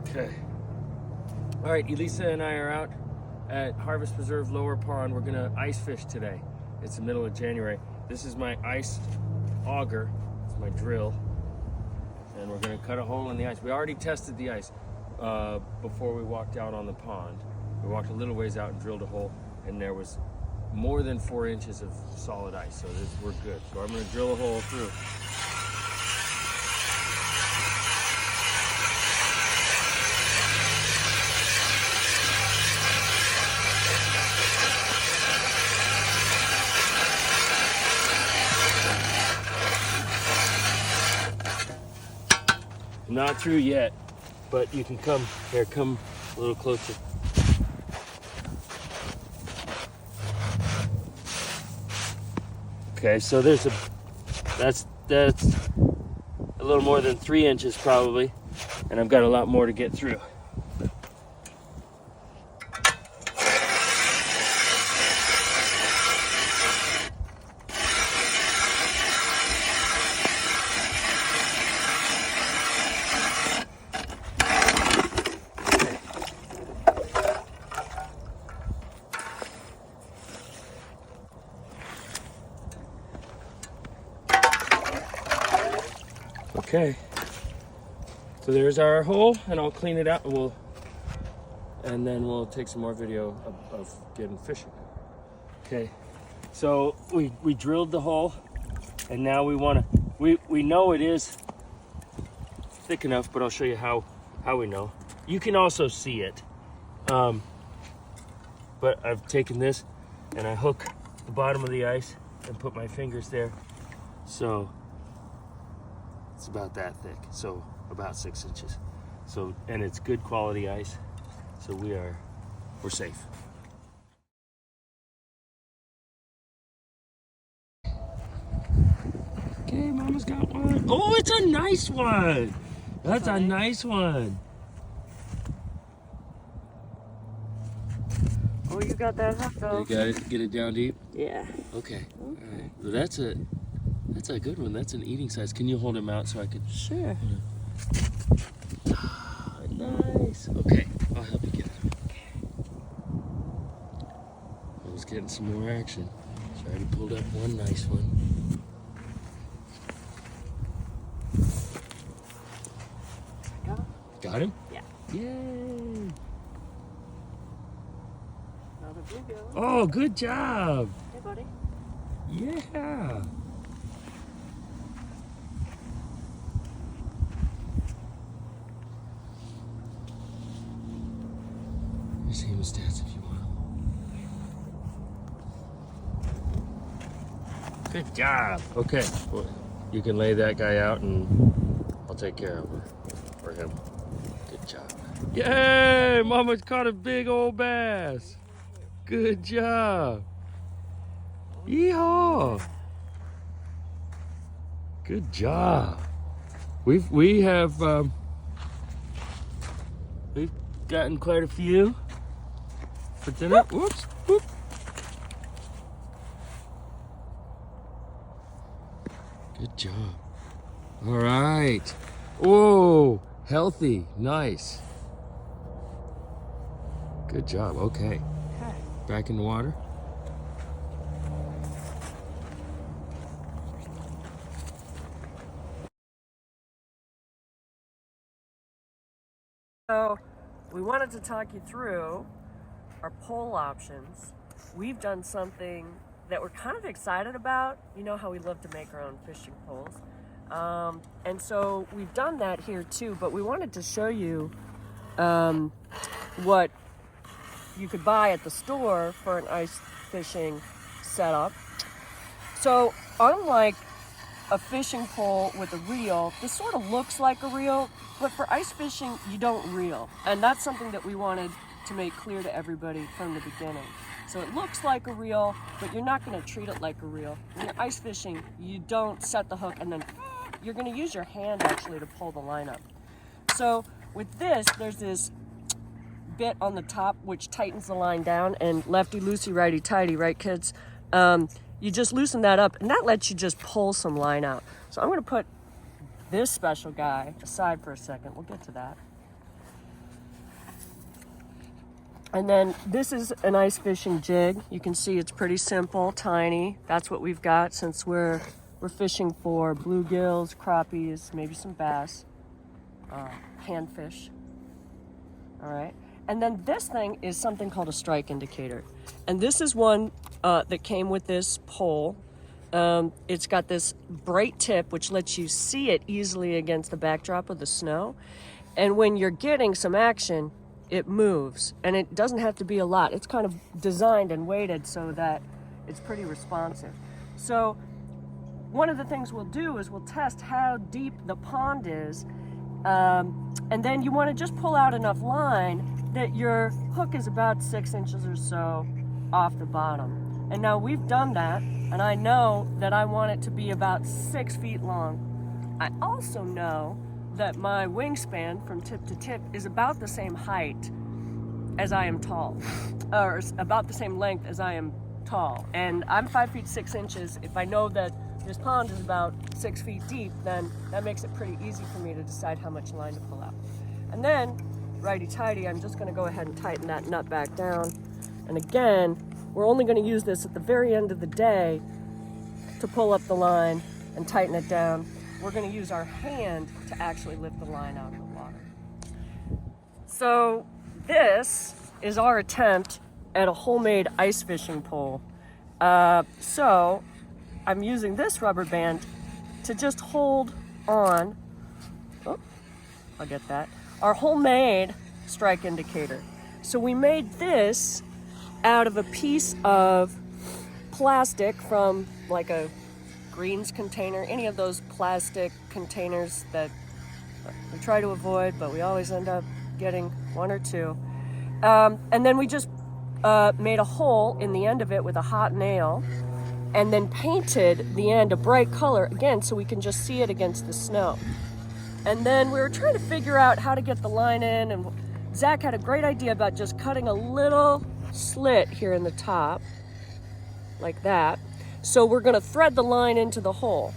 Okay. All right, Elisa and I are out at Harvest Preserve Lower Pond. We're gonna ice fish today. It's the middle of January. This is my ice auger. It's my drill. And we're gonna cut a hole in the ice. We already tested the ice before we walked out on the pond. We walked a little ways out and drilled a hole, and there was more than 4 inches of solid ice, so we're good. So I'm gonna drill a hole through. Not through yet, but you can come here, come a little closer. Okay, so that's a little more than 3 inches probably, and I've got a lot more to get through. Okay, so there's our hole, and I'll clean it out, and then we'll take some more video of getting fishing. Okay, so we drilled the hole, and now we know it is thick enough, but I'll show you how we know. You can also see it, but I've taken this and I hook the bottom of the ice and put my fingers there, so it's about that thick, so about 6 inches. So, and it's good quality ice, so we're safe. Okay, Mama's got one. Oh, it's a nice one. That's a nice one. Oh, you got that hook though. You got it. Get it down deep. Yeah. Okay. All right. Well, that's a good one. That's an eating size. Can you hold him out so I could? Sure. Nice. Okay, I'll help you get it. I was getting some more action. So I already pulled up one nice one. Got him? Yeah. Yay! Another bluegill. Oh, good job! Hey, buddy. Yeah! Here's hemostats if you want. Good job. Okay, well, you can lay that guy out and I'll take care of her or him. Good job. Yay! Mama's caught a big old bass. Good job. Yeehaw! Good job. We've gotten quite a few for dinner. Whoops! Whoop. Good job. All right. Whoa, healthy, nice. Good job. Okay. Back in the water. So, we wanted to talk you through our pole options. We've done something that we're kind of excited about. You know how we love to make our own fishing poles. And so we've done that here too, but we wanted to show you what you could buy at the store for an ice fishing setup. So unlike a fishing pole with a reel, this sort of looks like a reel, but for ice fishing, you don't reel. And that's something that we wanted to make clear to everybody from the beginning. So it looks like a reel, but you're not gonna treat it like a reel. When you're ice fishing, you don't set the hook and then you're gonna use your hand actually to pull the line up. So with this, there's this bit on the top which tightens the line down, and lefty loosey, righty tighty, right kids? You just loosen that up and that lets you just pull some line out. So I'm gonna put this special guy aside for a second. We'll get to that. And then this is an ice fishing jig. You can see it's pretty simple, tiny. That's what we've got since we're fishing for bluegills, crappies, maybe some bass, panfish. All right. And then this thing is something called a strike indicator. And this is one that came with this pole. It's got this bright tip, which lets you see it easily against the backdrop of the snow. And when you're getting some action, it moves. And it doesn't have to be a lot. It's kind of designed and weighted so that it's pretty responsive. So one of the things we'll do is we'll test how deep the pond is. And then you want to just pull out enough line that your hook is about 6 inches or so off the bottom. And now we've done that, and I know that I want it to be about 6 feet long. I also know that my wingspan from tip to tip is about the same height as I am tall, or about the same length as I am tall. And I'm 5 feet 6 inches. If I know that this pond is about 6 feet deep, then that makes it pretty easy for me to decide how much line to pull out. And then, righty-tighty, I'm just gonna go ahead and tighten that nut back down. And again, we're only gonna use this at the very end of the day to pull up the line and tighten it down. We're gonna use our hand to actually lift the line out of the water. So this is our attempt at a homemade ice fishing pole. So I'm using this rubber band to just hold on, I'll get that, our homemade strike indicator. So we made this out of a piece of plastic from like a greens container, any of those plastic containers that we try to avoid, but we always end up getting one or two. And then we just made a hole in the end of it with a hot nail, and then painted the end a bright color, again, so we can just see it against the snow. And then we were trying to figure out how to get the line in, and Zach had a great idea about just cutting a little slit here in the top, like that. So we're gonna thread the line into the hole.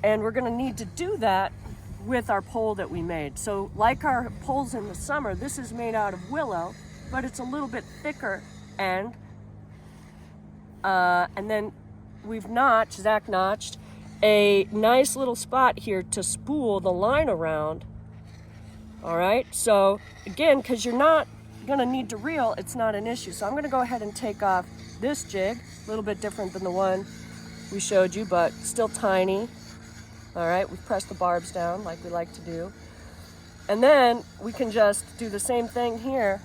And we're gonna need to do that with our pole that we made. So like our poles in the summer, this is made out of willow, but it's a little bit thicker end. And then Zach notched a nice little spot here to spool the line around. All right, so again, because you're not gonna need to reel, it's not an issue. So I'm gonna go ahead and take off this jig, a little bit different than the one we showed you, but still tiny. All right, we've pressed the barbs down like we like to do. And then we can just do the same thing here,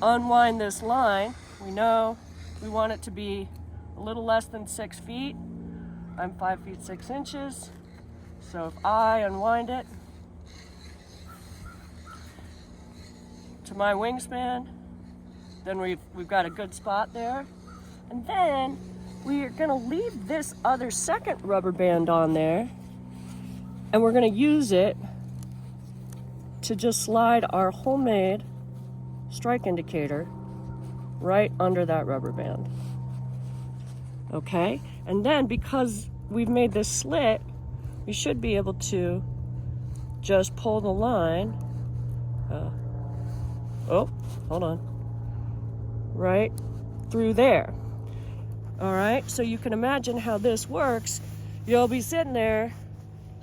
unwind this line. We know we want it to be a little less than 6 feet. I'm 5 feet 6 inches. So if I unwind it to my wingspan, then we've got a good spot there. And then we are gonna leave this other second rubber band on there, and we're gonna use it to just slide our homemade strike indicator right under that rubber band. Okay, and then because we've made this slit, we should be able to just pull the line, right through there. All right, so you can imagine how this works. You'll be sitting there,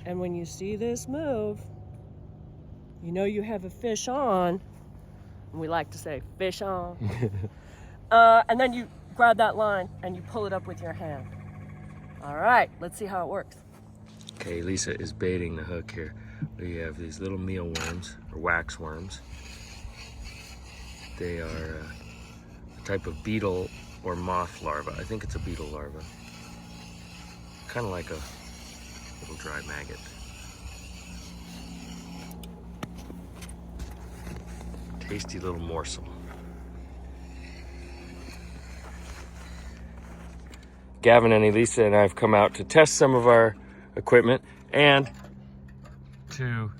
and when you see this move, you know you have a fish on. We like to say fish on. And then you grab that line and you pull it up with your hand. All right, let's see how it works. Okay, Lisa is baiting the hook here. We have these little mealworms, or wax worms. They are a type of beetle or moth larva. I think it's a beetle larva. Kind of like a little dry maggot. Tasty little morsel. Gavin and Elisa and I have come out to test some of our equipment and to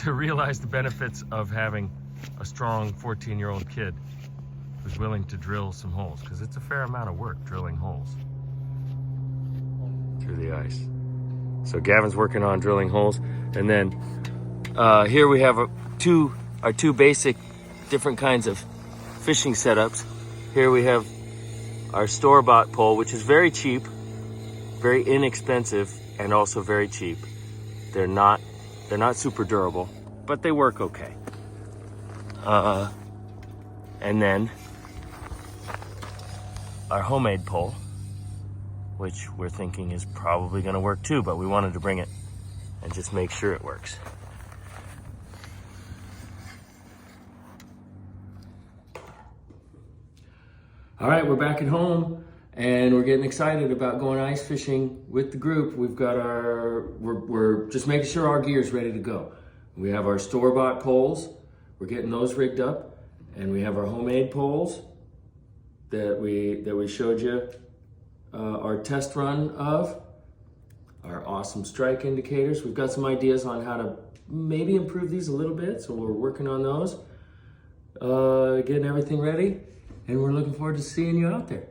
realize the benefits of having a strong 14-year-old kid who's willing to drill some holes, because it's a fair amount of work drilling holes through the ice. So Gavin's working on drilling holes, and then here we have our two basic different kinds of fishing setups. Here we have our store-bought pole, which is very cheap, very inexpensive, and also very cheap. They're not super durable, but they work okay. And then our homemade pole, which we're thinking is probably gonna work too, but we wanted to bring it and just make sure it works. All right, we're back at home and we're getting excited about going ice fishing with the group. We've got we're just making sure our gear's ready to go. We have our store-bought poles. We're getting those rigged up, and we have our homemade poles that we showed you our test run of. Our awesome strike indicators. We've got some ideas on how to maybe improve these a little bit, so we're working on those. Getting everything ready, and we're looking forward to seeing you out there.